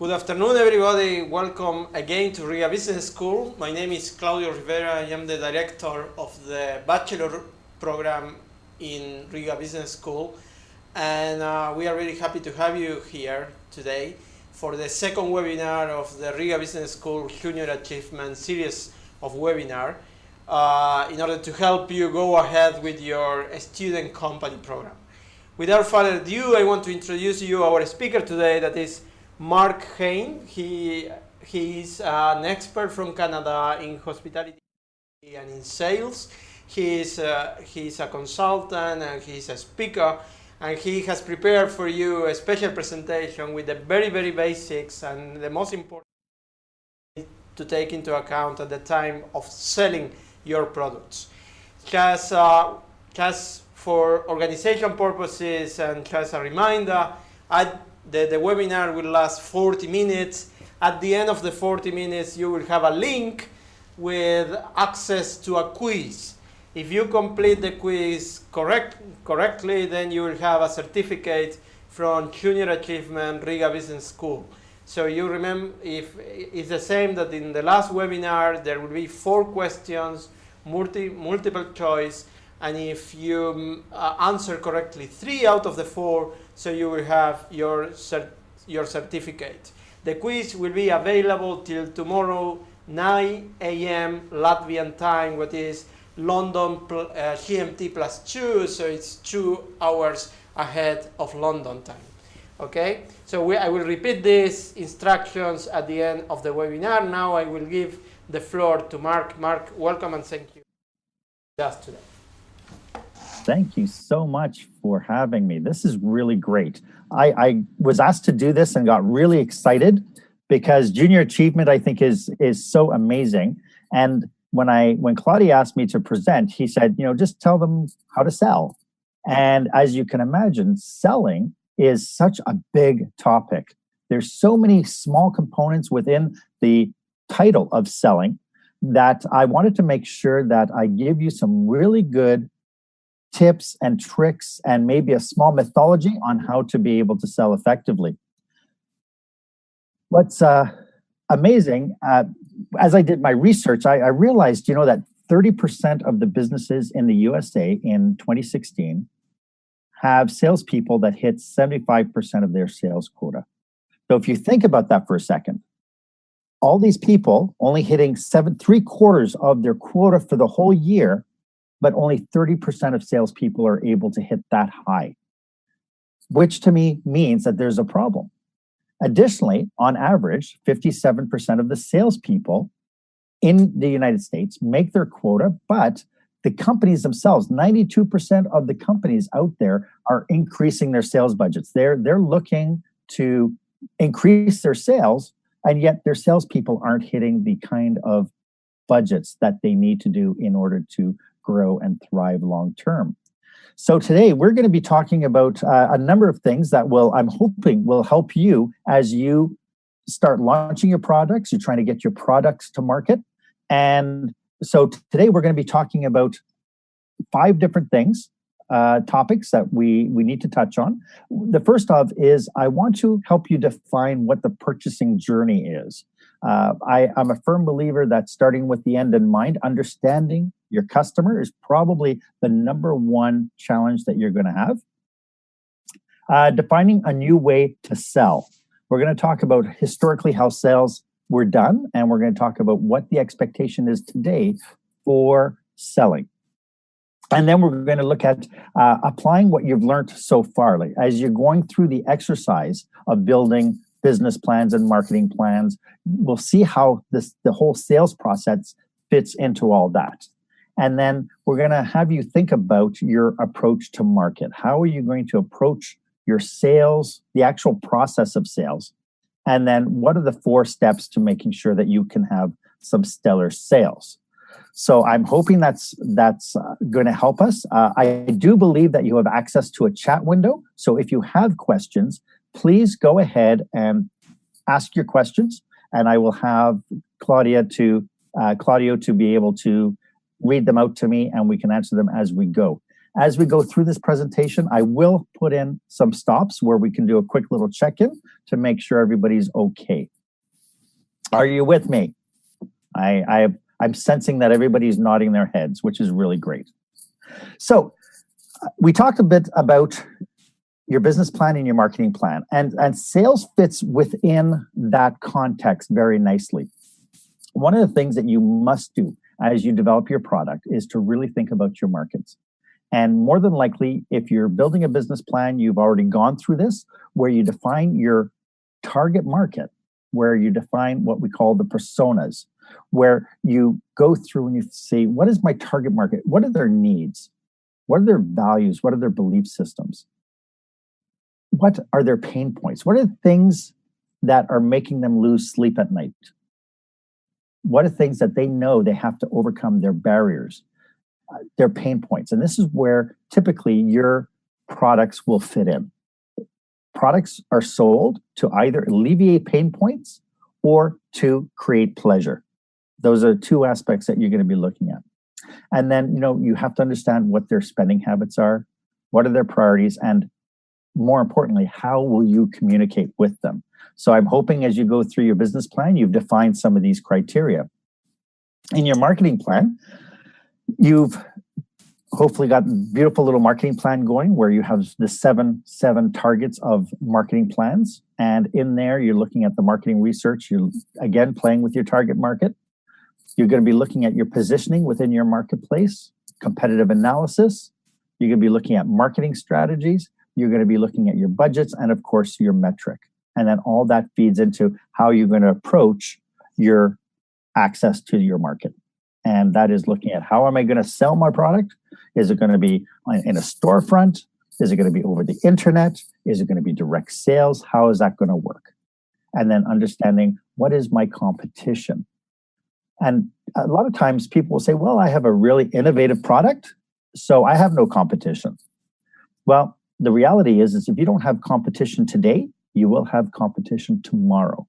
Good afternoon, everybody. Welcome again to Riga Business School. My name is Claudio Rivera. I am the director of the Bachelor program in Riga Business School. And we are really happy to have you here today for the second webinar of the Riga Business School Junior Achievement series of webinar in order to help you go ahead with your student company program. Without further ado, I want to introduce you our speaker today, that is Mark Hain. He is an expert from Canada in hospitality and in sales. He's a consultant and he's a speaker, and he has prepared for you a special presentation with the very, very basics and the most important to take into account at the time of selling your products. Just for organization purposes and just a reminder, the webinar will last 40 minutes. At the end of the 40 minutes, you will have a link with access to a quiz. If you complete the quiz correctly, then you will have a certificate from Junior Achievement Riga Business School. So you remember, if it's the same that in the last webinar, there will be 4 questions, multiple choice, and if you answer correctly 3 out of the 4, so you will have your certificate. The quiz will be available till tomorrow, 9 a.m. Latvian time, what is London GMT +2, so it's 2 hours ahead of London time. Okay, so I will repeat these instructions at the end of the webinar. Now I will give the floor to Mark. Mark, welcome and thank you just today. Thank you so much for having me. This is really great. I was asked to do this and got really excited because Junior Achievement, I think, is so amazing. And when Claudia asked me to present, he said, just tell them how to sell. And as you can imagine, selling is such a big topic. There's so many small components within the title of selling that I wanted to make sure that I give you some really good tips and tricks and maybe a small methodology on how to be able to sell effectively. What's amazing, as I did my research, I realized, that 30% of the businesses in the USA in 2016 have salespeople that hit 75% of their sales quota. So if you think about that for a second, all these people only hitting 3/4 of their quota for the whole year, but only 30% of salespeople are able to hit that high, which to me means that there's a problem. Additionally, on average, 57% of the salespeople in the United States make their quota, but the companies themselves, 92% of the companies out there are increasing their sales budgets. They're looking to increase their sales, and yet their salespeople aren't hitting the kind of budgets that they need to do in order to grow and thrive long term. So today we're going to be talking about a number of things that I'm hoping will help you as you start launching your products. You're trying to get your products to market. And so today we're going to be talking about 5 different things, topics that we need to touch on. The first of is I want to help you define what the purchasing journey is. I'm a firm believer that starting with the end in mind, understanding your customer is probably the number 1 challenge that you're going to have. Defining a new way to sell. We're going to talk about historically how sales were done, and we're going to talk about what the expectation is today for selling. And then we're going to look at applying what you've learned so far. Like, as you're going through the exercise of building business plans and marketing plans, we'll see how the whole sales process fits into all that. And then we're going to have you think about your approach to market. How are you going to approach your sales, the actual process of sales? And then what are the 4 steps to making sure that you can have some stellar sales? So I'm hoping that's going to help us. I do believe that you have access to a chat window. So if you have questions, please go ahead and ask your questions, and I will have Claudio to be able to read them out to me, and we can answer them as we go. As we go through this presentation, I will put in some stops where we can do a quick little check-in to make sure everybody's okay. Are you with me? I'm sensing that everybody's nodding their heads, which is really great. So we talked a bit about your business plan and your marketing plan, and sales fits within that context very nicely. One of the things that you must do as you develop your product is to really think about your markets. And more than likely, if you're building a business plan, you've already gone through this, where you define your target market, where you define what we call the personas, where you go through and you say, what is my target market? What are their needs? What are their values? What are their belief systems? What are their pain points? What are the things that are making them lose sleep at night? What are things that they know they have to overcome, their barriers, their pain points? And this is where typically your products will fit in. Products are sold to either alleviate pain points or to create pleasure. Those are two aspects that you're going to be looking at. And then, you have to understand what their spending habits are, what are their priorities, and more importantly, how will you communicate with them? So I'm hoping as you go through your business plan, you've defined some of these criteria. In your marketing plan, you've hopefully got a beautiful little marketing plan going where you have the seven targets of marketing plans. And in there, you're looking at the marketing research. You're, again, playing with your target market. You're going to be looking at your positioning within your marketplace, competitive analysis. You're going to be looking at marketing strategies. You're going to be looking at your budgets and, of course, your metric. And then all that feeds into how you're going to approach your access to your market. And that is looking at how am I going to sell my product? Is it going to be in a storefront? Is it going to be over the internet? Is it going to be direct sales? How is that going to work? And then understanding what is my competition? And a lot of times people will say, well, I have a really innovative product, so I have no competition. Well, the reality is if you don't have competition today, you will have competition tomorrow.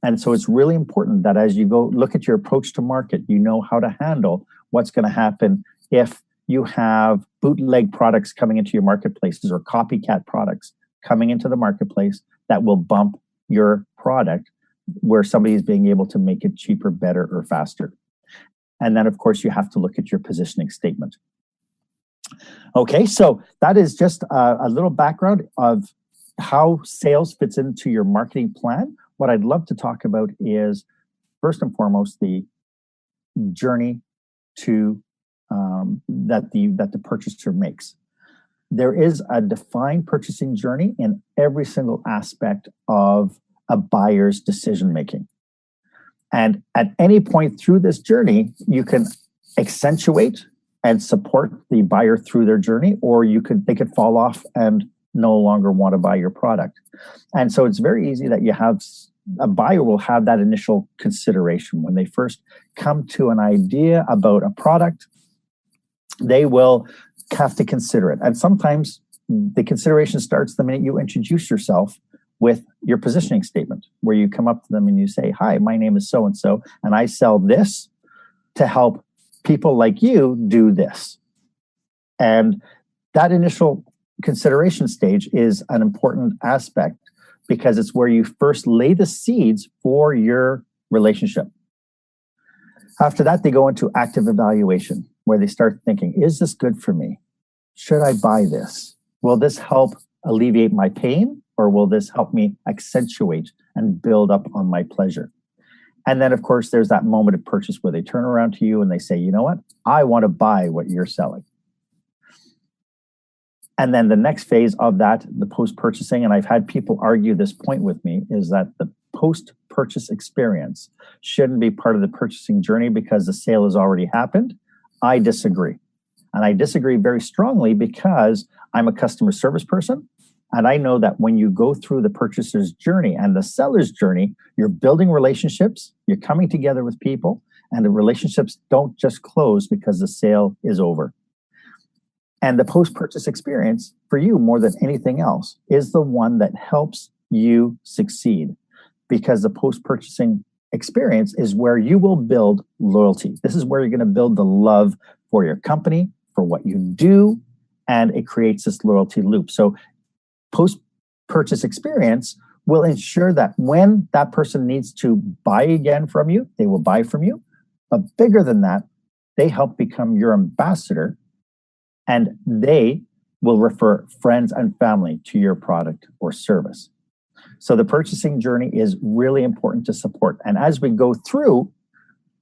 And so it's really important that as you go look at your approach to market, you know how to handle what's going to happen if you have bootleg products coming into your marketplaces or copycat products coming into the marketplace that will bump your product where somebody is being able to make it cheaper, better, or faster. And then, of course, you have to look at your positioning statement. Okay, so that is just a little background of how sales fits into your marketing plan. What I'd love to talk about is, first and foremost, the journey to that the purchaser makes. There is a defined purchasing journey in every single aspect of a buyer's decision making. And at any point through this journey, you can accentuate and support the buyer through their journey, or they could fall off and no longer want to buy your product. And so it's very easy that a buyer will have that initial consideration. When they first come to an idea about a product, they will have to consider it. And sometimes the consideration starts the minute you introduce yourself with your positioning statement, where you come up to them and you say, hi, my name is so-and-so, and I sell this to help people like you do this. And that initial consideration stage is an important aspect because it's where you first lay the seeds for your relationship. After that, they go into active evaluation, where they start thinking, is this good for me? Should I buy this? Will this help alleviate my pain, or will this help me accentuate and build up on my pleasure? And then, of course, there's that moment of purchase where they turn around to you and they say, you know what? I want to buy what you're selling. And then the next phase of that, the post-purchasing, and I've had people argue this point with me, is that the post-purchase experience shouldn't be part of the purchasing journey because the sale has already happened. I disagree. And I disagree very strongly because I'm a customer service person. And I know that when you go through the purchaser's journey and the seller's journey, you're building relationships, you're coming together with people, and the relationships don't just close because the sale is over. And the post-purchase experience for you, more than anything else, is the one that helps you succeed, because the post-purchasing experience is where you will build loyalty. This is where you're going to build the love for your company, for what you do, and it creates this loyalty loop. So post-purchase experience will ensure that when that person needs to buy again from you, they will buy from you. But bigger than that, they help become your ambassador, and they will refer friends and family to your product or service. So the purchasing journey is really important to support. And as we go through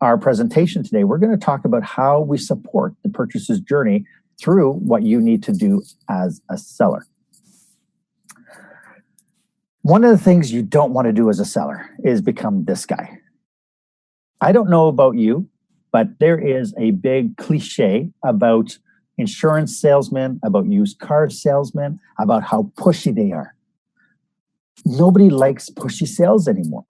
our presentation today, we're going to talk about how we support the purchaser's journey through what you need to do as a seller. One of the things you don't want to do as a seller is become this guy. I don't know about you, but there is a big cliche about insurance salesmen, about used car salesmen, about how pushy they are. Nobody likes pushy sales anymore.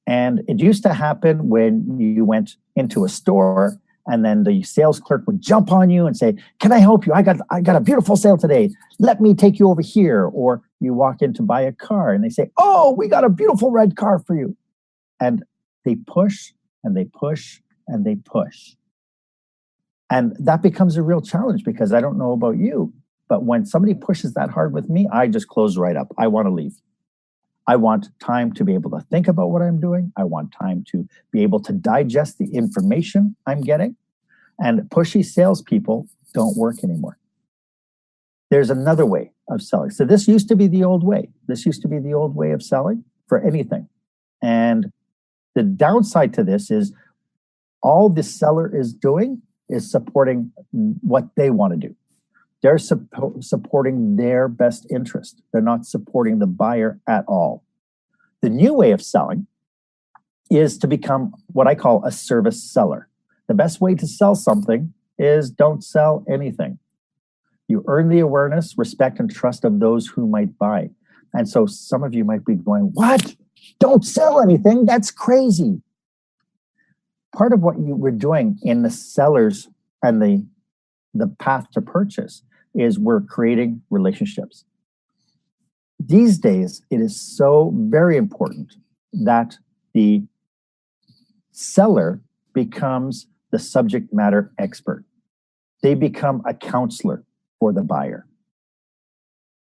And it used to happen when you went into a store and then the sales clerk would jump on you and say, "Can I help you? I got a beautiful sale today. Let me take you over here." Or you walk in to buy a car and they say, "Oh, we got a beautiful red car for you." And they push and they push and they push. And that becomes a real challenge, because I don't know about you, but when somebody pushes that hard with me, I just close right up. I want to leave. I want time to be able to think about what I'm doing. I want time to be able to digest the information I'm getting. And pushy salespeople don't work anymore. There's another way of selling. So this used to be the old way. This used to be the old way of selling for anything. And the downside to this is all the seller is doing is supporting what they want to do. They're supporting their best interest. They're not supporting the buyer at all. The new way of selling is to become what I call a service seller. The best way to sell something is don't sell anything. You earn the awareness, respect, and trust of those who might buy. And so some of you might be going, "What? Don't sell anything? That's crazy." Part of what we're doing in the sellers and the path to purchase is we're creating relationships. These days, it is so very important that the seller becomes the subject matter expert. They become a counselor for the buyer.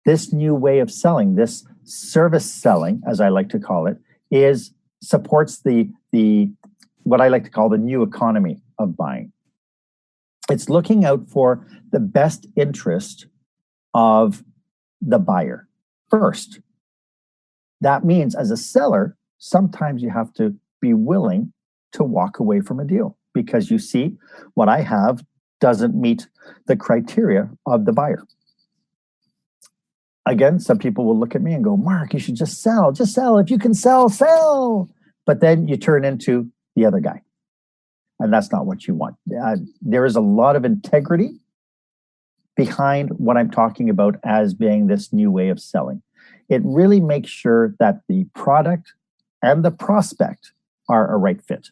This new way of selling, this service selling, as I like to call it, supports the what I like to call the new economy of buying. It's looking out for the best interest of the buyer first. That means as a seller, sometimes you have to be willing to walk away from a deal because you see what I have doesn't meet the criteria of the buyer. Again, some people will look at me and go, "Mark, you should just sell. Just sell. If you can sell, sell." But then you turn into the other guy. And that's not what you want. There is a lot of integrity behind what I'm talking about as being this new way of selling. It really makes sure that the product and the prospect are a right fit.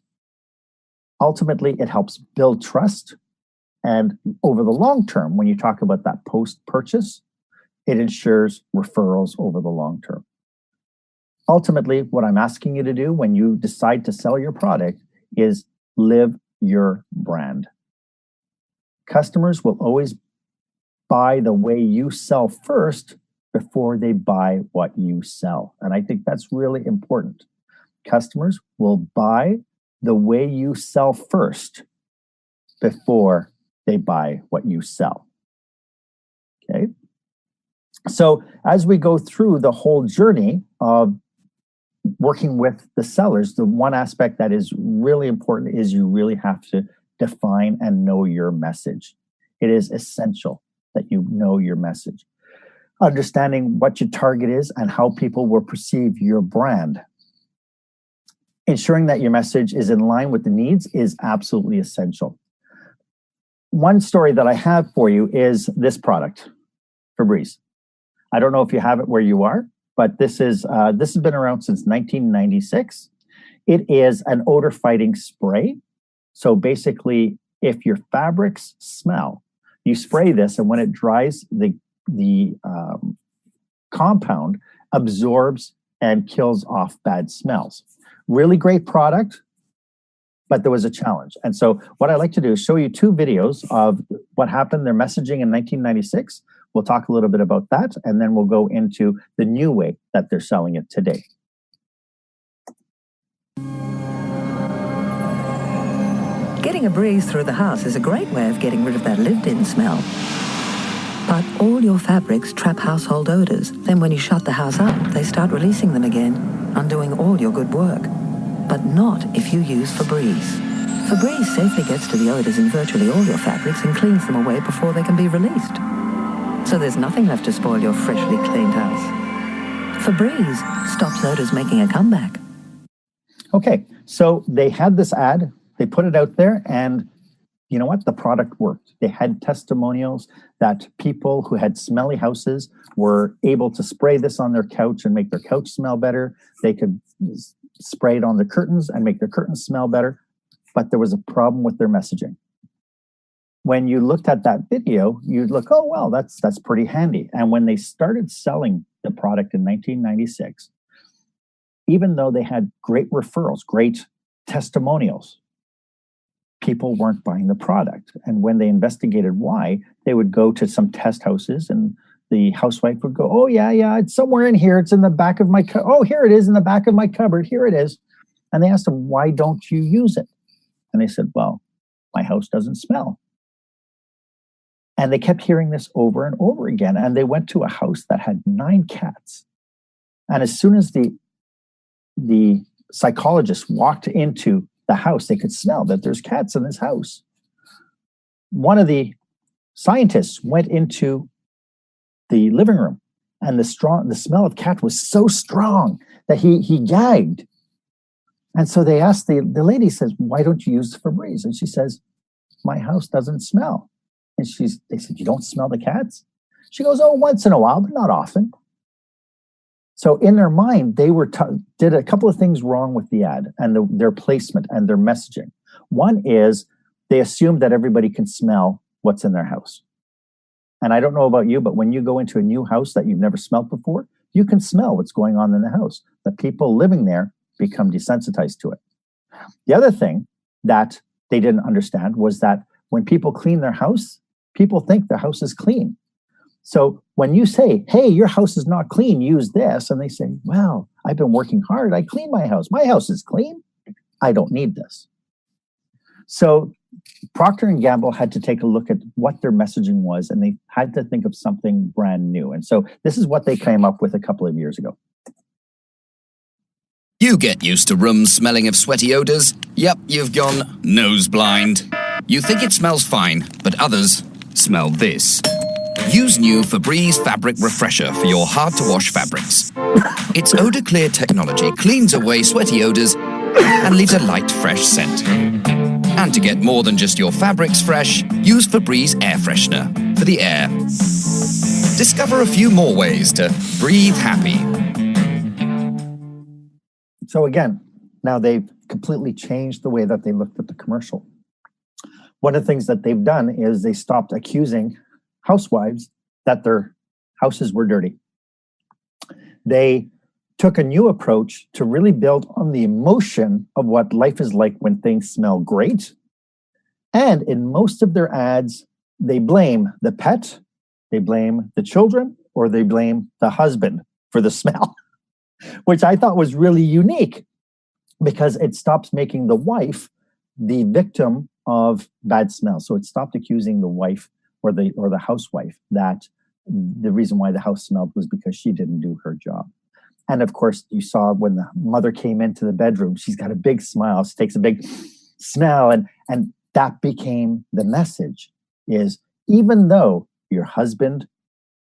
Ultimately, it helps build trust. And over the long term, when you talk about that post-purchase, it ensures referrals over the long term. Ultimately, what I'm asking you to do when you decide to sell your product is live your brand. Customers will always buy the way you sell first before they buy what you sell. And I think that's really important. Customers will buy the way you sell first before they buy what you sell. Okay? So as we go through the whole journey of working with the sellers, the one aspect that is really important is you really have to define and know your message. It is essential that you know your message. Understanding what your target is and how people will perceive your brand. Ensuring that your message is in line with the needs is absolutely essential. One story that I have for you is this product, Febreze. I don't know if you have it where you are, but this has been around since 1996. It is an odor fighting spray. So basically, if your fabrics smell, you spray this, and when it dries, the compound absorbs and kills off bad smells. Really great product, but there was a challenge. And so what I like to do is show you 2 videos of what happened, their messaging in 1996. We'll talk a little bit about that, and then we'll go into the new way that they're selling it today. Getting a breeze through the house is a great way of getting rid of that lived-in smell. But all your fabrics trap household odors. Then when you shut the house up, they start releasing them again, undoing all your good work. But not if you use Febreze. Febreze safely gets to the odors in virtually all your fabrics and cleans them away before they can be released. So there's nothing left to spoil your freshly cleaned house. Febreze stops odors making a comeback. Okay, so they had this ad, they put it out there, and you know what? The product worked. They had testimonials that people who had smelly houses were able to spray this on their couch and make their couch smell better. They could spray it on the curtains and make their curtains smell better. But there was a problem with their messaging. When you looked at that video, you'd look, oh, well, that's pretty handy. And when they started selling the product in 1996, even though they had great referrals, great testimonials, people weren't buying the product. And when they investigated why, they would go to some test houses and the housewife would go, oh, yeah, it's somewhere in here. It's in the back of my oh, here it is in the back of my cupboard. Here it is. And they asked them, why don't you use it? And they said, well, my house doesn't smell. And they kept hearing this over and over again. And they went to a house that had 9 cats. And as soon as the psychologist walked into the house, they could smell that there's cats in this house. One of the scientists went into the living room, and the smell of cat was so strong that he gagged. And so they asked the lady, says, why don't you use Febreze? And she says, my house doesn't smell. And they said, you don't smell the cats? She goes, oh, once in a while, but not often. So in their mind, they did a couple of things wrong with the ad and their placement and their messaging. One is they assumed that everybody can smell what's in their house. And I don't know about you, but when you go into a new house that you've never smelled before, you can smell what's going on in the house. The people living there become desensitized to it. The other thing that they didn't understand was that when people clean their house, people think the house is clean. So when you say, hey, your house is not clean, use this. And they say, well, I've been working hard. I clean my house. My house is clean. I don't need this. So Procter & Gamble had to take a look at what their messaging was, and they had to think of something brand new. And so this is what they came up with a couple of years ago. You get used to rooms smelling of sweaty odors. Yep, you've gone nose blind. You think it smells fine, but others smell this. Use new Febreze Fabric Refresher for your hard-to-wash fabrics. Its odor clear technology cleans away sweaty odors and leaves a light, fresh scent. And to get more than just your fabrics fresh, use Febreze Air Freshener for the air. Discover a few more ways to breathe happy. So again, now they've completely changed the way that they looked at the commercial. One of the things that they've done is they stopped accusing housewives that their houses were dirty. They took a new approach to really build on the emotion of what life is like when things smell great. And in most of their ads, they blame the pet, they blame the children, or they blame the husband for the smell, which I thought was really unique because it stops making the wife the victim of bad smell. So it stopped accusing the wife or the housewife that the reason why the house smelled was because she didn't do her job. And of course, you saw when the mother came into the bedroom, she's got a big smile. She takes a big smell. And that became the message is even though your husband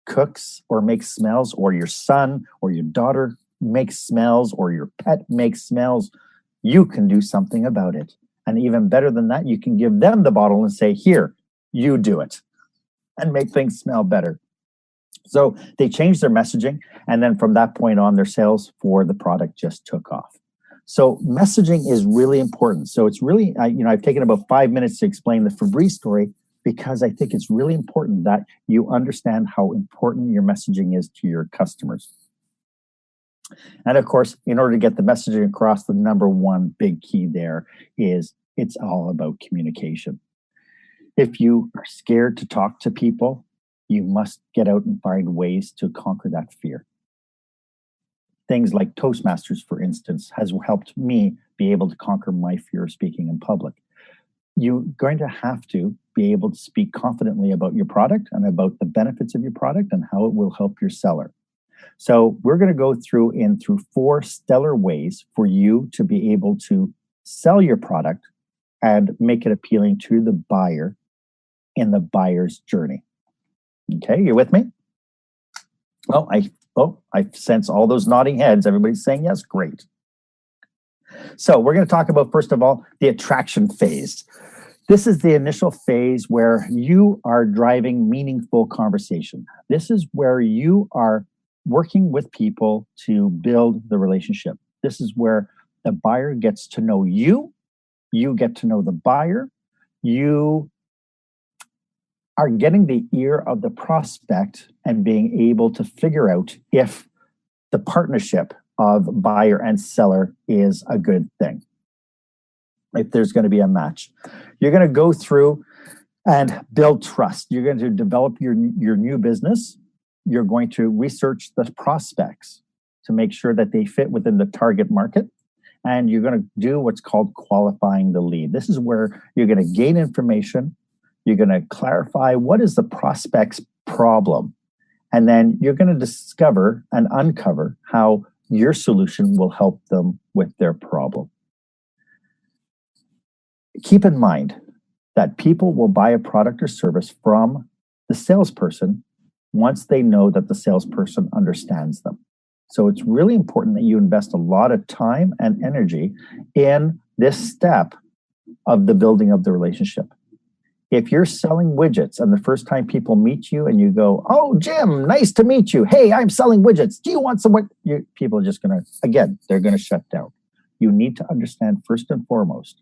cooks or makes smells, or your son or your daughter makes smells, or your pet makes smells, you can do something about it. And even better than that, you can give them the bottle and say, here, you do it, and make things smell better. So they changed their messaging. And then from that point on, their sales for the product just took off. So messaging is really important. So it's really, I've taken about 5 minutes to explain the Febreze story because I think it's really important that you understand how important your messaging is to your customers. And of course, in order to get the messaging across, the number one big key there is It's all about communication. If you are scared to talk to people, you must get out and find ways to conquer that fear. Things like Toastmasters, for instance, has helped me be able to conquer my fear of speaking in public. You're going to have to be able to speak confidently about your product and about the benefits of your product and how it will help your seller. So we're going to go through 4 stellar ways for you to be able to sell your product and make it appealing to the buyer in the buyer's journey. Okay, you with me? Well, I sense all those nodding heads. Everybody's saying yes, great. So we're going to talk about, first of all, the attraction phase. This is the initial phase where you are driving meaningful conversation. This is where you are working with people to build the relationship. This is where the buyer gets to know you, you get to know the buyer, you are getting the ear of the prospect and being able to figure out if the partnership of buyer and seller is a good thing, if there's going to be a match. You're going to go through and build trust. You're going to develop your new business. You're going to research the prospects to make sure that they fit within the target market. And you're going to do what's called qualifying the lead. This is where you're going to gain information. You're going to clarify what is the prospect's problem. And then you're going to discover and uncover how your solution will help them with their problem. Keep in mind that people will buy a product or service from the salesperson once they know that the salesperson understands them. So it's really important that you invest a lot of time and energy in this step of the building of the relationship. If you're selling widgets and the first time people meet you and you go, "Oh, Jim, nice to meet you. Hey, I'm selling widgets. Do you want some?" People are just going to, again, they're going to shut down. You need to understand first and foremost,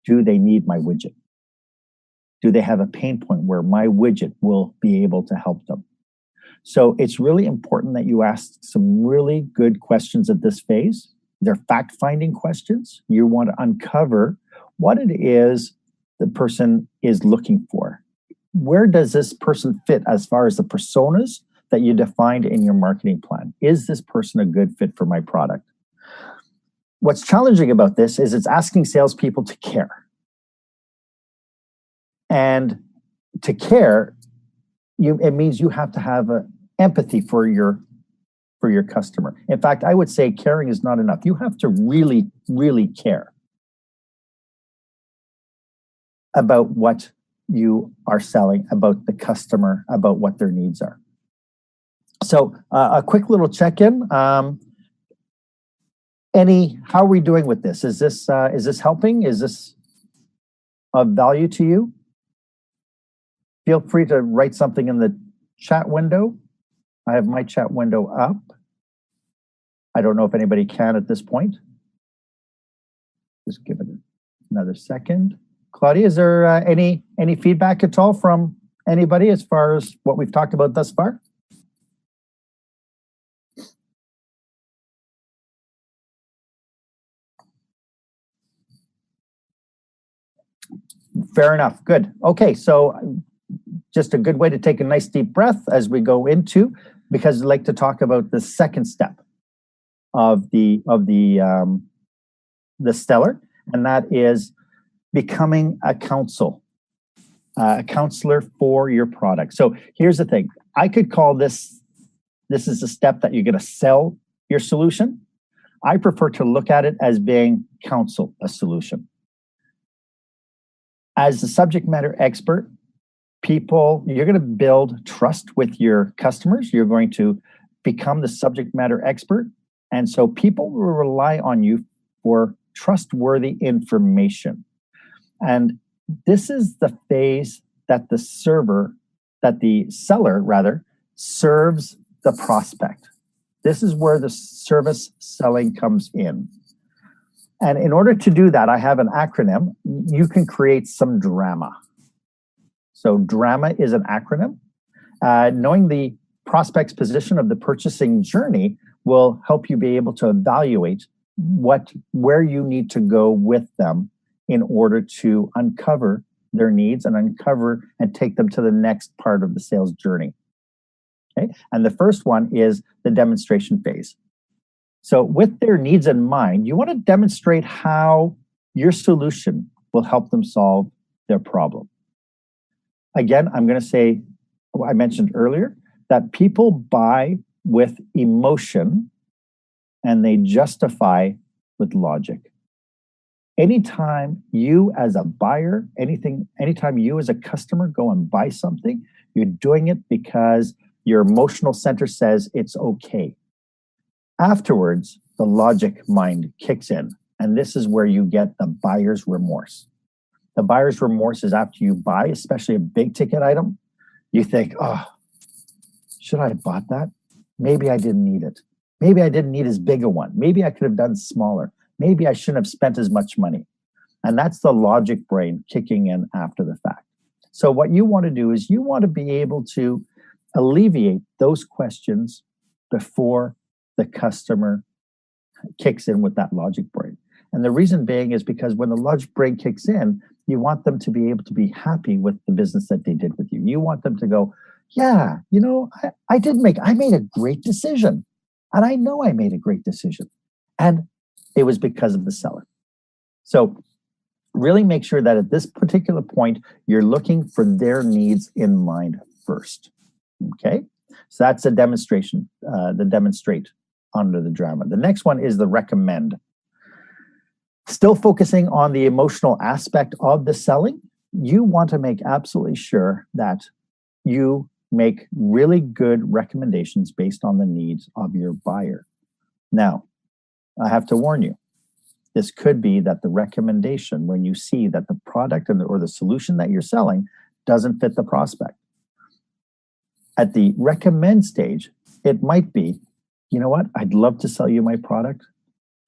do they need my widget? Do they have a pain point where my widget will be able to help them? So it's really important that you ask some really good questions at this phase. They're fact-finding questions. You want to uncover what it is the person is looking for. Where does this person fit as far as the personas that you defined in your marketing plan? Is this person a good fit for my product? What's challenging about this is it's asking salespeople to care. And to care, it means you have to have empathy for your customer. In fact, I would say caring is not enough. You have to really, really care about what you are selling, about the customer, about what their needs are. So a quick little check-in. How are we doing with this? Is this helping? Is this of value to you? Feel free to write something in the chat window. I have my chat window up. I don't know if anybody can at this point. Just give it another second. Claudia, is there any feedback at all from anybody as far as what we've talked about thus far? Fair enough. Good. Okay, so just a good way to take a nice deep breath as we go into, because I'd like to talk about the second step of the stellar, and that is becoming a counselor for your product. So here's the thing. I could call this is a step that you're going to sell your solution. I prefer to look at it as being counsel a solution. As the subject matter expert, you're going to build trust with your customers. You're going to become the subject matter expert. And so people will rely on you for trustworthy information. And this is the phase that the seller serves the prospect. This is where the service selling comes in. And in order to do that, I have an acronym. You can create some drama. So drama is an acronym. Knowing the prospect's position of the purchasing journey will help you be able to evaluate where you need to go with them in order to uncover their needs and uncover and take them to the next part of the sales journey. Okay? And the first one is the demonstration phase. So with their needs in mind, you want to demonstrate how your solution will help them solve their problem. Again, I'm going to say, I mentioned earlier, that people buy with emotion and they justify with logic. Anytime you as a buyer, anytime you as a customer go and buy something, you're doing it because your emotional center says it's okay. Afterwards, the logic mind kicks in, and this is where you get the buyer's remorse. The buyer's remorse is after you buy, especially a big ticket item, you think, oh, should I have bought that? Maybe I didn't need it. Maybe I didn't need as big a one. Maybe I could have done smaller. Maybe I shouldn't have spent as much money. And that's the logic brain kicking in after the fact. So what you want to do is you want to be able to alleviate those questions before the customer kicks in with that logic brain. And the reason being is because when the logic brain kicks in, you want them to be able to be happy with the business that they did with you. You want them to go, yeah, you know, I made a great decision. And I know I made a great decision. And it was because of the seller. So really make sure that at this particular point, you're looking for their needs in mind first. Okay? So that's a demonstration, the demonstrate under the drama. The next one is the recommend. Still focusing on the emotional aspect of the selling, you want to make absolutely sure that you make really good recommendations based on the needs of your buyer. Now, I have to warn you, this could be that the recommendation, when you see that the product or the solution that you're selling doesn't fit the prospect. At the recommend stage, it might be, you know what, I'd love to sell you my product,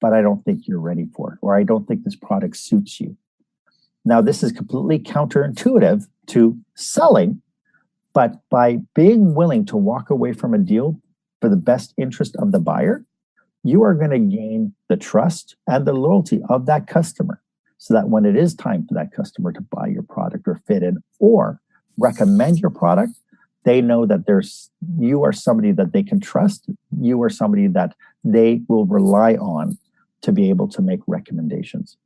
but I don't think you're ready for it, or I don't think this product suits you. Now, this is completely counterintuitive to selling, but by being willing to walk away from a deal for the best interest of the buyer, you are going to gain the trust and the loyalty of that customer so that when it is time for that customer to buy your product or fit in or recommend your product, they know that you are somebody that they can trust. You are somebody that they will rely on to be able to make recommendations.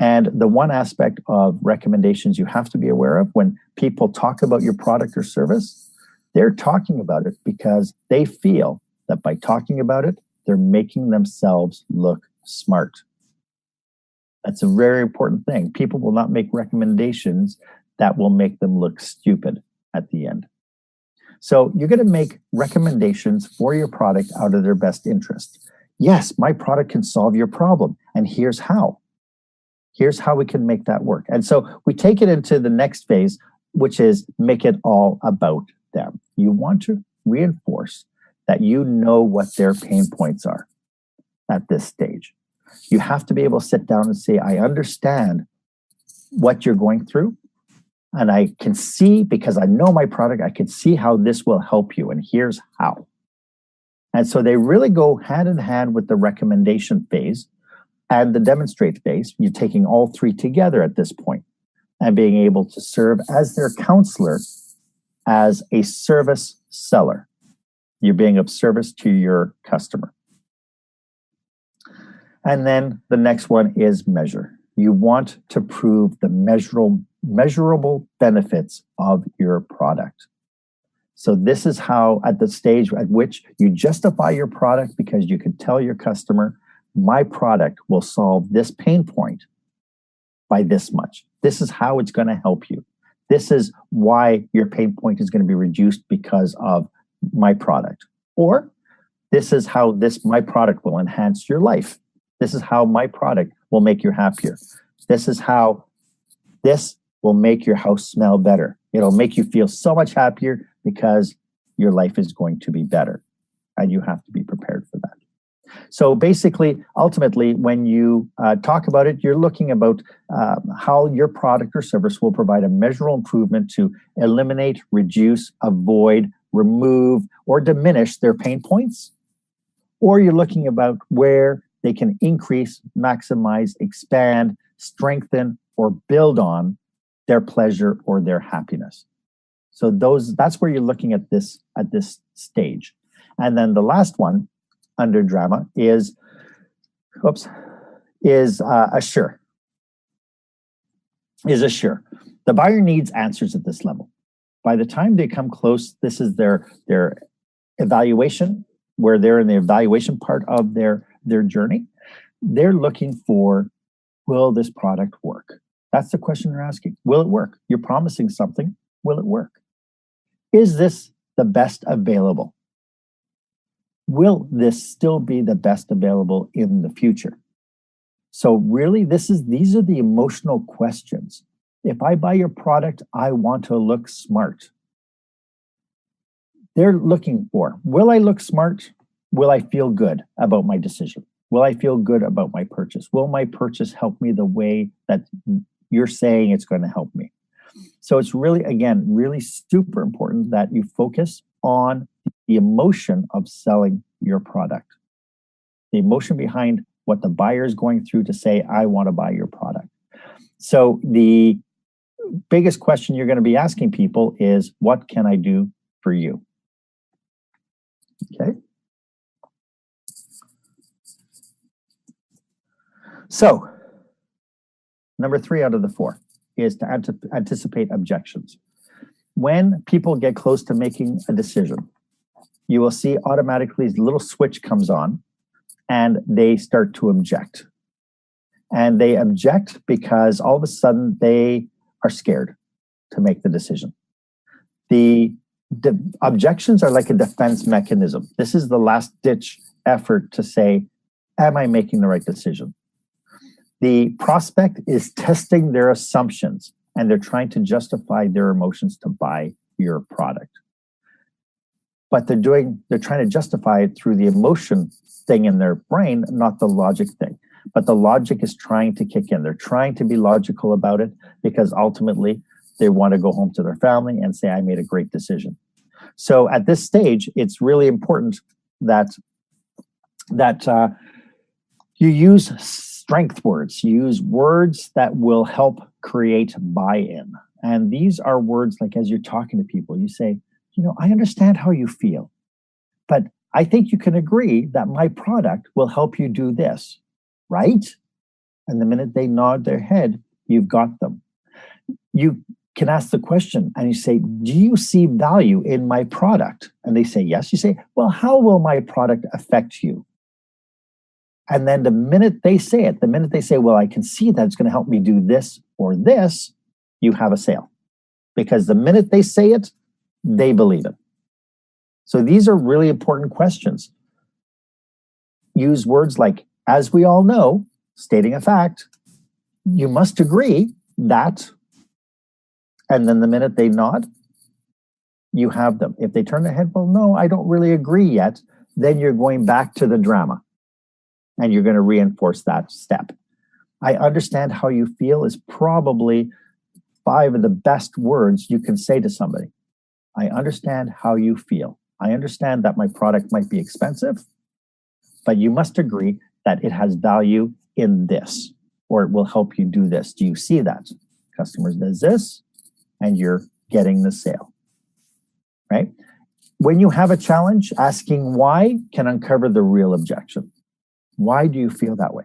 And the one aspect of recommendations you have to be aware of when people talk about your product or service, they're talking about it because they feel that by talking about it, they're making themselves look smart. That's a very important thing. People will not make recommendations that will make them look stupid at the end. So you're going to make recommendations for your product out of their best interest. Yes, my product can solve your problem, and here's how. Here's how we can make that work. And so we take it into the next phase, which is make it all about them. You want to reinforce that you know what their pain points are at this stage. You have to be able to sit down and say, I understand what you're going through. And I can see, because I know my product, I can see how this will help you. And here's how. And so they really go hand in hand with the recommendation phase and the demonstrate phase. You're taking all three together at this point and being able to serve as their counselor, as a service seller. You're being of service to your customer. And then the next one is measure. You want to prove the measurable benefits of your product. So this is how, at the stage at which you justify your product because you can tell your customer, my product will solve this pain point by this much. This is how it's going to help you. This is why your pain point is going to be reduced because of my product. Or this is how my product will enhance your life. This is how my product will make you happier. This is how this will make your house smell better. It'll make you feel so much happier because your life is going to be better. And you have to be prepared for that. So basically, ultimately, when you talk about it, you're looking about how your product or service will provide a measurable improvement to eliminate, reduce, avoid, remove, or diminish their pain points. Or you're looking about where they can increase, maximize, expand, strengthen, or build on their pleasure or their happiness. So that's where you're looking at this stage. And then the last one under drama is assure. The buyer needs answers at this level. By the time they come close, this is their evaluation, where they're in the evaluation part of their journey. They're looking for, will this product work? That's the question they're asking. Will it work? You're promising something. Will it work? Is this the best available? Will this still be the best available in the future? So really, these are the emotional questions. If I buy your product, I want to look smart. They're looking for, will I look smart? Will I feel good about my decision? Will I feel good about my purchase? Will my purchase help me the way that you're saying it's going to help me? So it's really, again, really super important that you focus on the emotion of selling your product. The emotion behind what the buyer is going through to say, I want to buy your product. So the biggest question you're going to be asking people is, what can I do for you? Okay. So number 3 out of the 4 is to anticipate objections. When people get close to making a decision, you will see automatically a little switch comes on and they start to object. And they object because all of a sudden they are scared to make the decision. The objections are like a defense mechanism. This is the last ditch effort to say, am I making the right decision? The prospect is testing their assumptions and they're trying to justify their emotions to buy your product. But they're trying to justify it through the emotion thing in their brain, not the logic thing. But the logic is trying to kick in. They're trying to be logical about it because ultimately they want to go home to their family and say, I made a great decision. So at this stage, it's really important that you use strength words. Use words that will help create buy-in. And these are words like, as you're talking to people, you say, I understand how you feel, but I think you can agree that my product will help you do this, right? And the minute they nod their head, you've got them. You can ask the question and you say, do you see value in my product? And they say, yes. You say, well, how will my product affect you? And then the minute they say, well, I can see that it's going to help me do this or this, you have a sale. Because the minute they say it, they believe it. So these are really important questions. Use words like, as we all know, stating a fact, you must agree that, and then the minute they nod, you have them. If they turn their head, well, no, I don't really agree yet, then you're going back to the drama and you're going to reinforce that step. I understand how you feel is probably 5 of the best words you can say to somebody. I understand how you feel. I understand that my product might be expensive, but you must agree that it has value in this, or it will help you do this. Do you see that? Customers does this, and you're getting the sale, right? When you have a challenge, asking why can uncover the real objection. Why do you feel that way?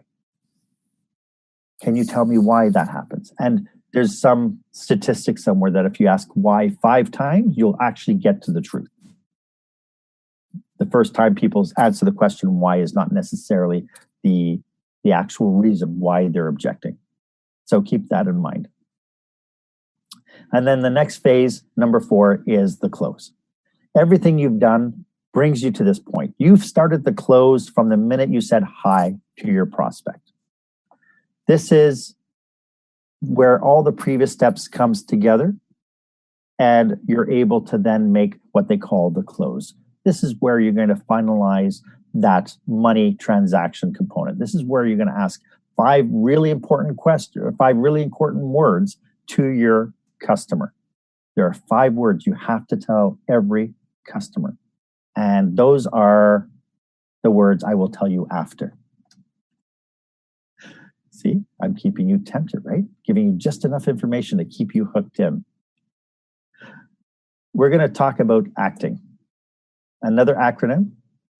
Can you tell me why that happens? And there's some statistic somewhere that if you ask why 5 times, you'll actually get to the truth. The first time people answer the question why is not necessarily the actual reason why they're objecting. So keep that in mind. And then the next phase, number 4, is the close. Everything you've done brings you to this point. You've started the close from the minute you said hi to your prospect. This is where all the previous steps comes together and you're able to then make what they call the close. This is where you're going to finalize that money transaction component. This is where you're going to ask 5 really important questions, 5 really important words to your customer. There are 5 words you have to tell every customer. And those are the words I will tell you after. See, I'm keeping you tempted, right? Giving you just enough information to keep you hooked in. We're going to talk about acting. Another acronym.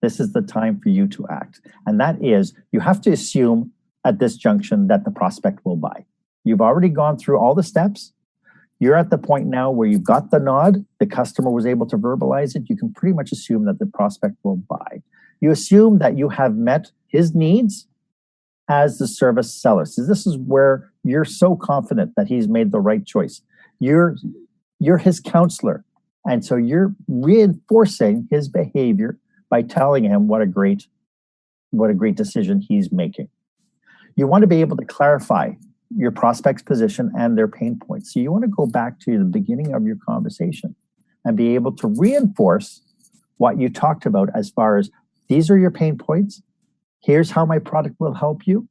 This is the time for you to act. And that is, you have to assume at this junction that the prospect will buy. You've already gone through all the steps. You're at the point now where you've got the nod, the customer was able to verbalize it. You can pretty much assume that the prospect will buy. You assume that you have met his needs as the service seller. So this is where you're so confident that he's made the right choice. You're his counselor. And so you're reinforcing his behavior by telling him what a great decision he's making. You want to be able to clarify your prospect's position and their pain points. So you want to go back to the beginning of your conversation and be able to reinforce what you talked about as far as these are your pain points. Here's how my product will help you.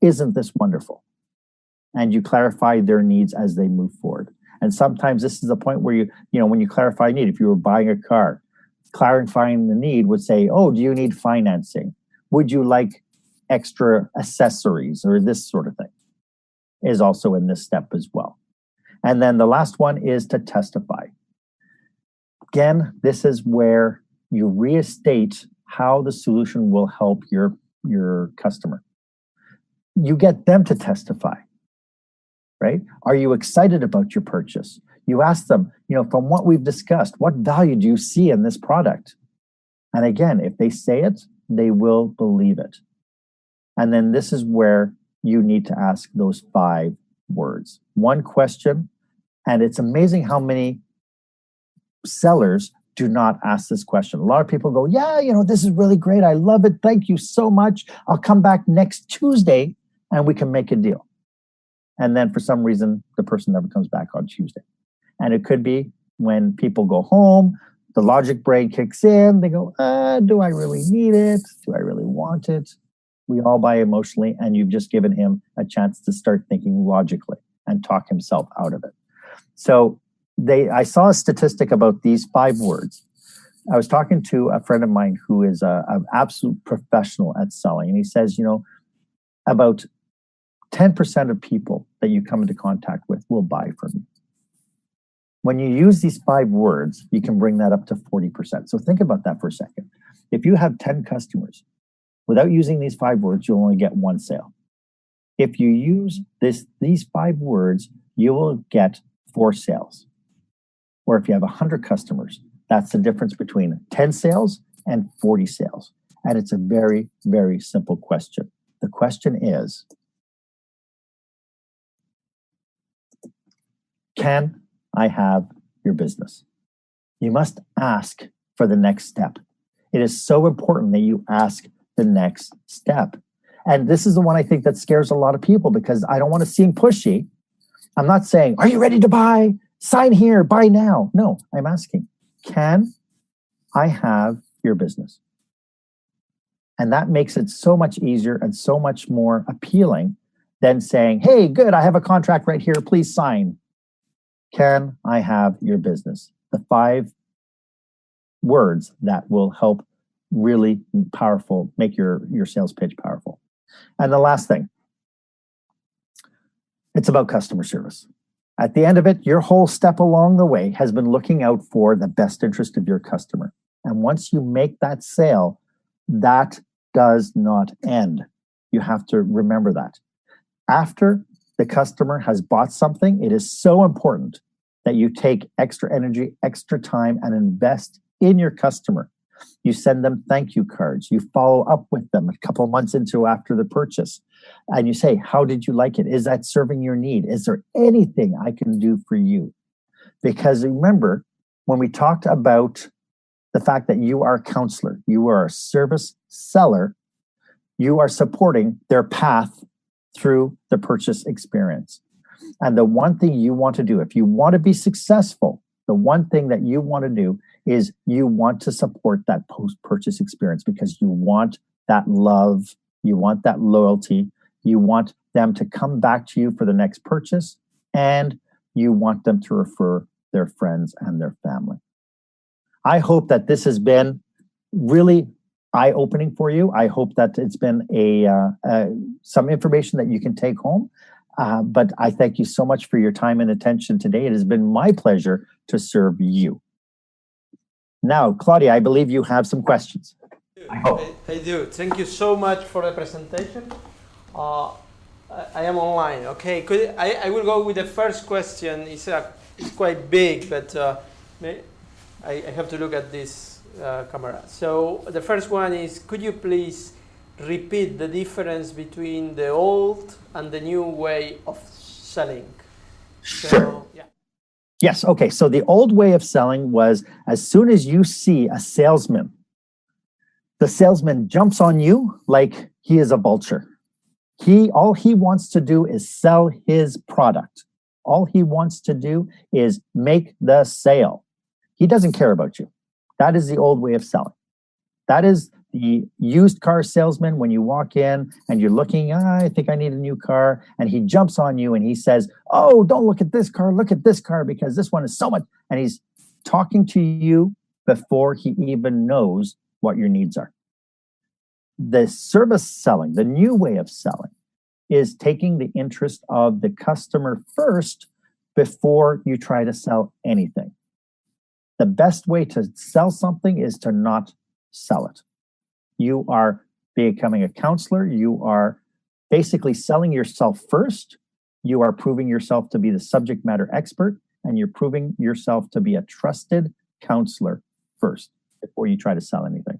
Isn't this wonderful? And you clarify their needs as they move forward. And sometimes this is the point where when you clarify a need, if you were buying a car, clarifying the need would say, oh, do you need financing? Would you like extra accessories or this sort of thing is also in this step as well. And then the last one is to testify. Again, this is where you restate how the solution will help your customer. You get them to testify, right? Are you excited about your purchase? You ask them, from what we've discussed, what value do you see in this product? And again, if they say it, they will believe it. And then this is where you need to ask those 5 words. One question, and it's amazing how many sellers do not ask this question. A lot of people go, yeah, this is really great. I love it. Thank you so much. I'll come back next Tuesday and we can make a deal. And then for some reason, the person never comes back on Tuesday. And it could be when people go home, the logic brain kicks in. They go, do I really need it? Do I really want it? We all buy emotionally, and you've just given him a chance to start thinking logically and talk himself out of it. So I saw a statistic about these 5 words. I was talking to a friend of mine who is an absolute professional at selling, and he says, about 10% of people that you come into contact with will buy from you. When you use these 5 words, you can bring that up to 40%. So think about that for a second. If you have 10 customers, without using these 5 words, you'll only get 1 sale. If you use these 5 words, you will get 4 sales. Or if you have 100 customers, that's the difference between 10 sales and 40 sales. And it's a very, very simple question. The question is, can I have your business? You must ask for the next step. It is so important that you ask the next step. And this is the one I think that scares a lot of people because I don't want to seem pushy. I'm not saying, are you ready to buy? Sign here, buy now. No, I'm asking, can I have your business? And that makes it so much easier and so much more appealing than saying, hey, good, I have a contract right here, please sign. Can I have your business? The 5 words that will help really powerful, make your sales pitch powerful. And the last thing, it's about customer service. At the end of it, your whole step along the way has been looking out for the best interest of your customer. And once you make that sale, that does not end. You have to remember that. After the customer has bought something, it is so important that you take extra energy, extra time, and invest in your customer. You send them thank you cards. You follow up with them a couple of months after the purchase. And you say, how did you like it? Is that serving your need? Is there anything I can do for you? Because remember, when we talked about the fact that you are a counselor, you are a service seller, you are supporting their path through the purchase experience. And the one thing you want to do, if you want to be successful, the one thing that you want to do is you want to support that post-purchase experience because you want that love, you want that loyalty, you want them to come back to you for the next purchase, and you want them to refer their friends and their family. I hope that this has been really eye-opening for you. I hope that it's been some information that you can take home. But I thank you so much for your time and attention today. It has been my pleasure to serve you. Now, Claudia, I believe you have some questions. I hope. I do. Thank you so much for the presentation. I am online. Okay, I will go with the first question. It's quite big, but I have to look at this camera. So the first one is, could you please repeat the difference between the old and the new way of selling? Sure. So, yeah. Yes. Okay. So the old way of selling was, as soon as you see a salesman, the salesman jumps on you like he is a vulture. All he wants to do is sell his product. All he wants to do is make the sale. He doesn't care about you. That is the old way of selling. That is the used car salesman when you walk in and you're looking, I think I need a new car. And he jumps on you and he says, oh, don't look at this car. Look at this car because this one is so much. And he's talking to you before he even knows what your needs are. The service selling, the new way of selling, is taking the interest of the customer first before you try to sell anything. The best way to sell something is to not sell it. You are becoming a counselor. You are basically selling yourself first. You are proving yourself to be the subject matter expert, and you're proving yourself to be a trusted counselor first before you try to sell anything.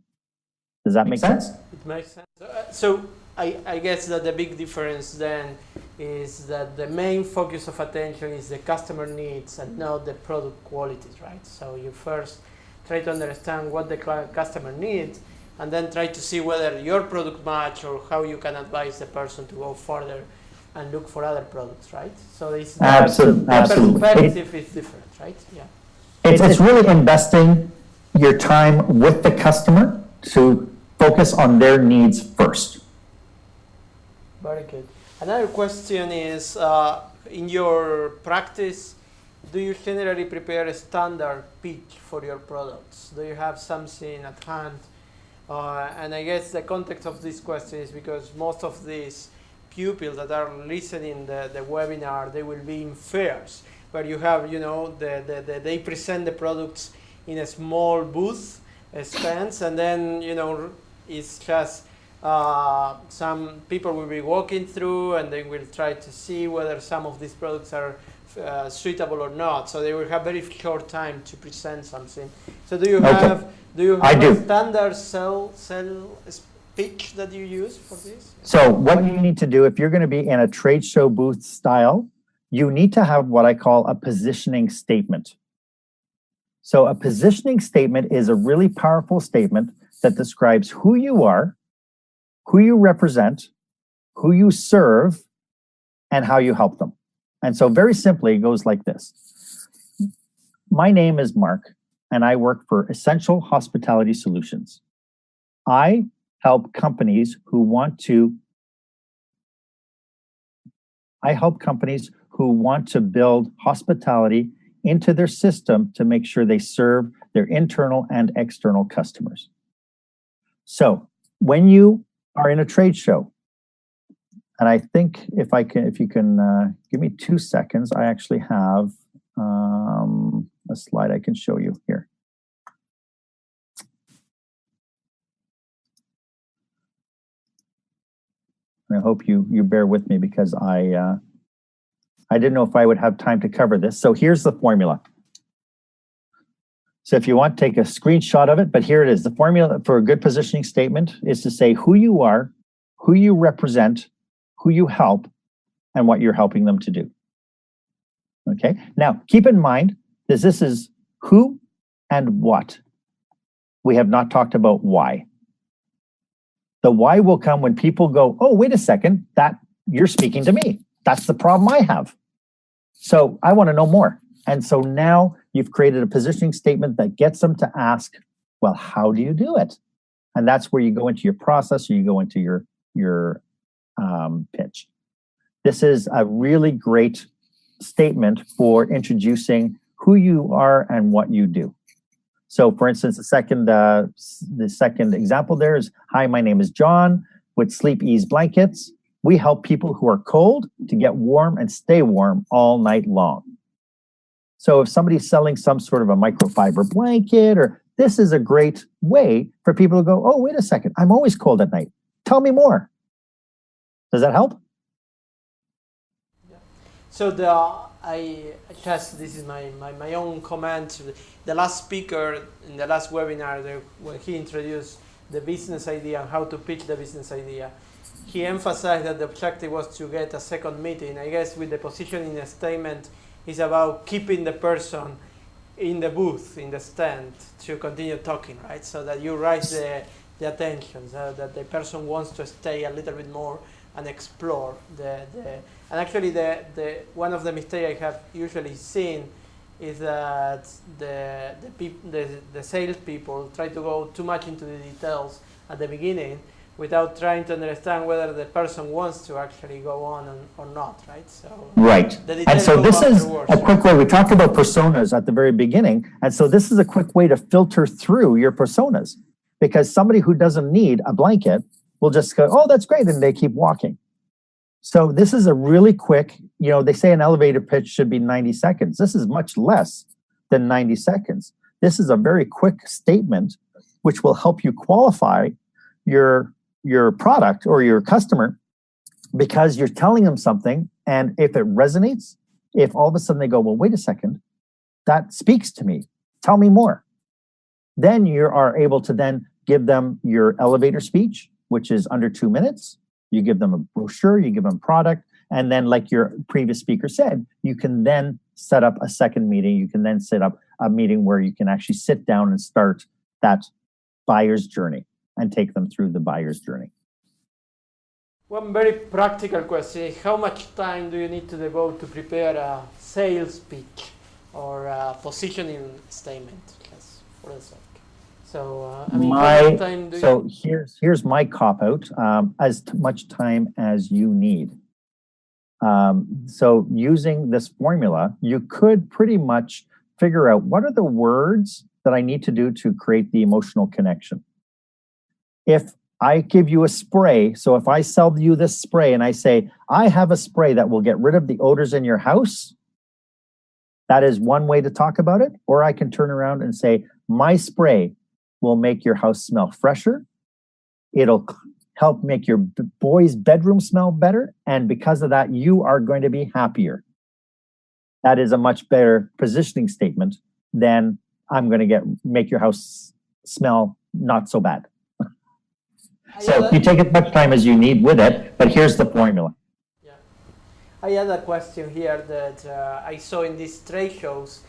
Does that make sense? It makes sense. So I guess that the big difference then is that the main focus of attention is the customer needs and not the product qualities, right? So you first try to understand what the customer needs and then try to see whether your product match or how you can advise the person to go further and look for other products, right? So it's absolutely. perspective is different, right? Yeah. It's really investing your time with the customer to focus on their needs first. Very good. Another question is, in your practice, do you generally prepare a standard pitch for your products? Do you have something at hand? And I guess the context of this question is because most of these pupils that are listening the webinar, they will be in fairs where you have, they present the products in a small booth, stands, and then, it's just some people will be walking through and they will try to see whether some of these products are suitable or not. So they will have very short time to present something. So do you have a standard sell pitch that you use for this? So what you need to do if you're going to be in a trade show booth style, you need to have what I call a positioning statement. So a positioning statement is a really powerful statement that describes who you are, who you represent, who you serve, and how you help them. And so very simply, it goes like this. My name is Mark, and I work for Essential Hospitality Solutions. I help companies who want to build hospitality into their system to make sure they serve their internal and external customers. So when you are in a trade show, and I think if you can give me 2 seconds, I actually have a slide I can show you here. And I hope you bear with me because I didn't know if I would have time to cover this. So here's the formula. So if you want, take a screenshot of it, but here it is. The formula for a good positioning statement is to say who you are, who you represent, who you help, and what you're helping them to do. Okay. Now, keep in mind that this is who and what. We have not talked about why. The why will come when people go, oh, wait a second, that you're speaking to me. That's the problem I have. So I want to know more. And so now you've created a positioning statement that gets them to ask, well, how do you do it? And that's where you go into your process or you go into your pitch. This is a really great statement for introducing who you are and what you do. So for instance, the second example there is, hi, my name is John with Sleep Ease Blankets. We help people who are cold to get warm and stay warm all night long. So if somebody's selling some sort of a microfiber blanket, or this is a great way for people to go, oh, wait a second, I'm always cold at night. Tell me more. Does that help? So this is my own comment. The last speaker in the last webinar, when he introduced the business idea and how to pitch the business idea, he emphasized that the objective was to get a second meeting. I guess with the positioning statement, it's about keeping the person in the booth, in the stand, to continue talking, right? So that you raise the attention, so that the person wants to stay a little bit more and explore and actually one of the mistakes I have usually seen is that the salespeople try to go too much into the details at the beginning without trying to understand whether the person wants to actually go on or not, right? So right. And so this is a quick way. We talked about personas at the very beginning, and so this is a quick way to filter through your personas, because somebody who doesn't need a blanket will just go, oh, that's great, and they keep walking. So this is a really quick, they say an elevator pitch should be 90 seconds. This is much less than 90 seconds. This is a very quick statement which will help you qualify your product or your customer, because you're telling them something, and if it resonates, if all of a sudden they go, well, wait a second, that speaks to me, tell me more, then you are able to then give them your elevator speech, which is under 2 minutes. You give them a brochure, you give them product, and then like your previous speaker said, you can then set up a second meeting. You can then set up a meeting where you can actually sit down and start that buyer's journey and take them through the buyer's journey. One very practical question is, how much time do you need to devote to prepare a sales pitch or a positioning statement, just for the sake? So, how much time do you... here's my cop-out, as much time as you need. So using this formula, you could pretty much figure out what are the words that I need to do to create the emotional connection. If I give you a spray, so if I sell you this spray and I say, I have a spray that will get rid of the odors in your house, that is one way to talk about it. Or I can turn around and say, my spray will make your house smell fresher. It'll help make your boy's bedroom smell better. And because of that, you are going to be happier. That is a much better positioning statement than I'm going to make your house smell not so bad. So you take as much time as you need with it, but here's the formula. Yeah, I had a question here that I saw in these trade shows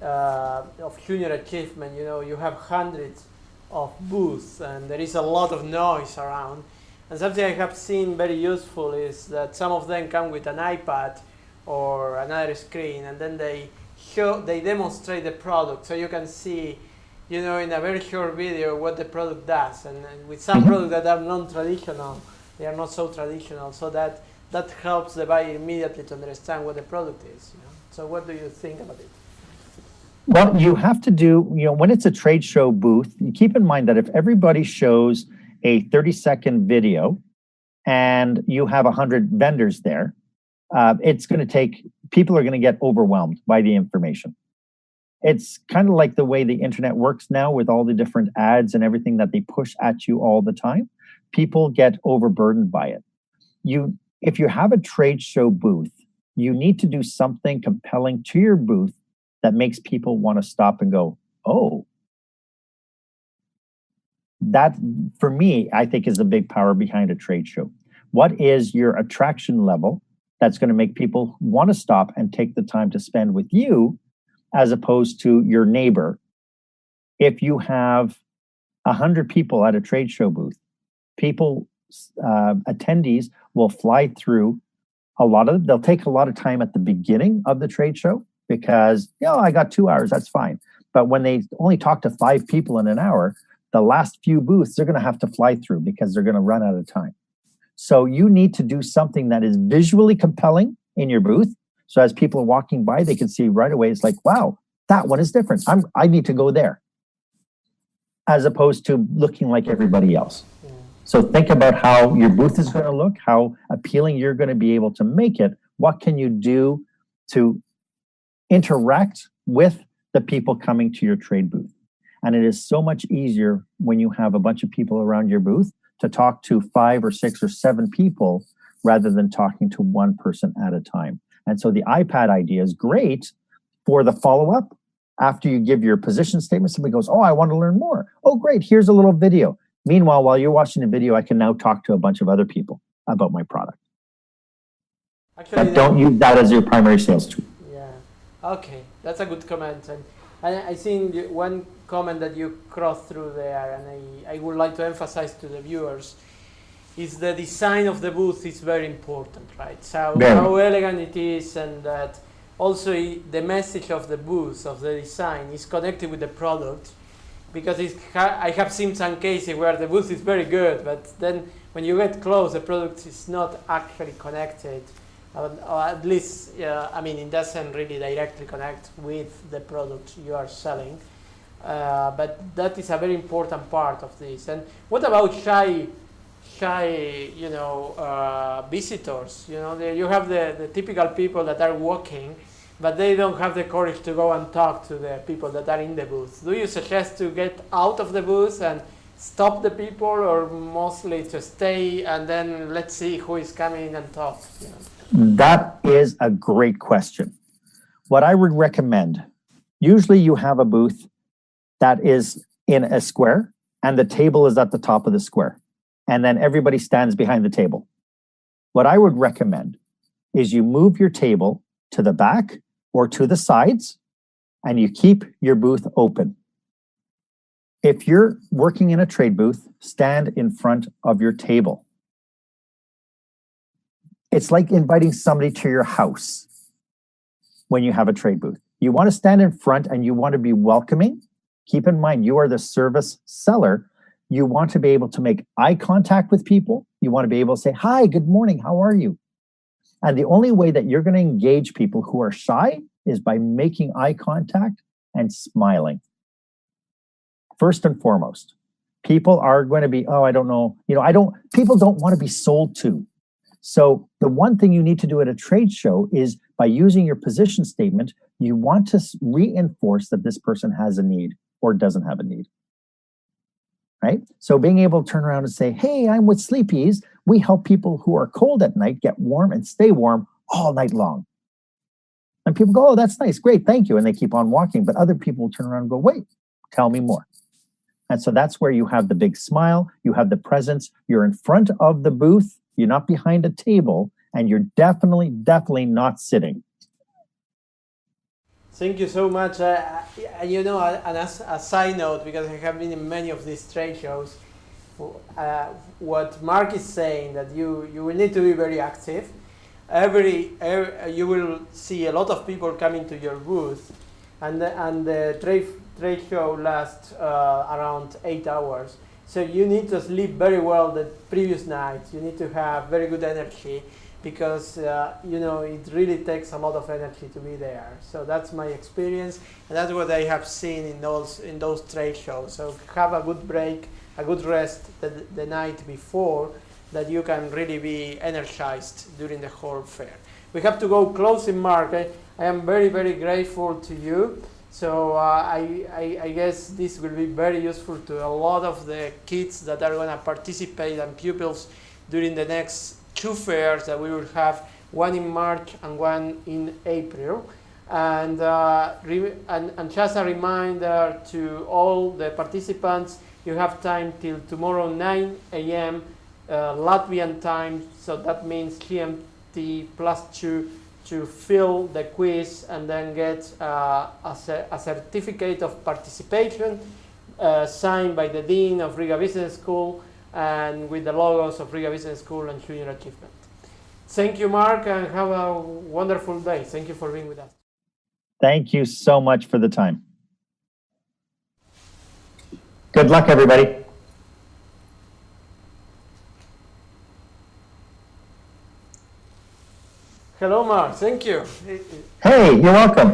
of junior achievement. You have hundreds of booths and there is a lot of noise around. And something I have seen very useful is that some of them come with an iPad or another screen, and then they demonstrate the product, so you can see, in a very short video what the product does. And with some products that are non-traditional, they are not so traditional, so that helps the buyer immediately to understand what the product is. So what do you think about it? Well, you have to do, when it's a trade show booth, you keep in mind that if everybody shows a 30-second video and you have 100 vendors there, it's going to take, people are going to get overwhelmed by the information. It's kind of like the way the internet works now with all the different ads and everything that they push at you all the time. People get overburdened by it. If you have a trade show booth, you need to do something compelling to your booth that makes people want to stop and go, oh. That, for me, I think is the big power behind a trade show. What is your attraction level that's going to make people want to stop and take the time to spend with you as opposed to your neighbor? If you have 100 people at a trade show booth, attendees will fly through they'll take a lot of time at the beginning of the trade show because, I got 2 hours, that's fine. But when they only talk to 5 people in an hour, the last few booths they're going to have to fly through because they're going to run out of time. So you need to do something that is visually compelling in your booth. So as people are walking by, they can see right away, it's like, wow, that one is different. I need to go there. as opposed to looking like everybody else. So think about how your booth is going to look, how appealing you're going to be able to make it. What can you do to interact with the people coming to your trade booth? And it is so much easier when you have a bunch of people around your booth to talk to 5 or 6 or 7 people rather than talking to one person at a time. And so the iPad idea is great for the follow-up. After you give your position statement, somebody goes, oh, I want to learn more. Oh, great, here's a little video. Meanwhile, while you're watching the video, I can now talk to a bunch of other people about my product. Actually, but don't use that as your primary sales tool. Yeah, okay, that's a good comment. And I think one comment that you crossed through there, and I would like to emphasize to the viewers, is the design of the booth is very important, right? So how elegant it is, and that also the message of the booth, of the design, is connected with the product. Because I have seen some cases where the booth is very good, but then when you get close, the product is not actually connected, or at least, I mean, it doesn't really directly connect with the product you are selling. But that is a very important part of this. And what about shy, you know, visitors? You know, you have the typical people that are walking, but they don't have the courage to go and talk to the people that are in the booth. Do you suggest to get out of the booth and stop the people, or mostly to stay and then let's see who is coming and talk? You know? That is a great question. What I would recommend, usually you have a booth that is in a square and the table is at the top of the square, and then everybody stands behind the table. What I would recommend is you move your table to the back or to the sides, and you keep your booth open. If you're working in a trade booth, stand in front of your table. It's like inviting somebody to your house when you have a trade booth. You want to stand in front and you want to be welcoming. Keep in mind, you are the service seller. You want to be able to make eye contact with people. You want to be able to say, hi, good morning, how are you? And the only way that you're going to engage people who are shy is by making eye contact and smiling. First and foremost, people are going to be, oh, I don't know, you know, people don't want to be sold to. So the one thing you need to do at a trade show is by using your position statement, you want to reinforce that this person has a need or doesn't have a need. Right? So being able to turn around and say, hey, I'm with Sleepy's. We help people who are cold at night get warm and stay warm all night long. And people go, oh, that's nice. Great. Thank you. And they keep on walking. But other people will turn around and go, wait, tell me more. And so that's where you have the big smile. You have the presence. You're in front of the booth. You're not behind a table. And you're definitely not sitting. Thank you so much. You know, as a side note, because I have been in many of these trade shows, what Mark is saying, that you will need to be very active. You will see a lot of people coming to your booth, and the trade show lasts around 8 hours. So you need to sleep very well the previous night. You need to have very good energy, because you know, it really takes a lot of energy to be there. So that's my experience, and that's what I have seen in those trade shows. So have a good break, a good rest the night before, that you can really be energized during the whole fair. We have to go closing, Mark. I am very grateful to you. So I guess this will be very useful to a lot of the kids that are going to participate, and pupils during the next 2 fairs that we will have, one in March and one in April. And just a reminder to all the participants, you have time till tomorrow 9 a.m. Latvian time, so that means GMT +2, to fill the quiz and then get a certificate of participation signed by the Dean of Riga Business School, and with the logos of Riga Business School and Junior Achievement. Thank you, Mark, and have a wonderful day. Thank you for being with us. Thank you so much for the time. Good luck, everybody. Hello, Mark. Thank you. Hey, you're welcome.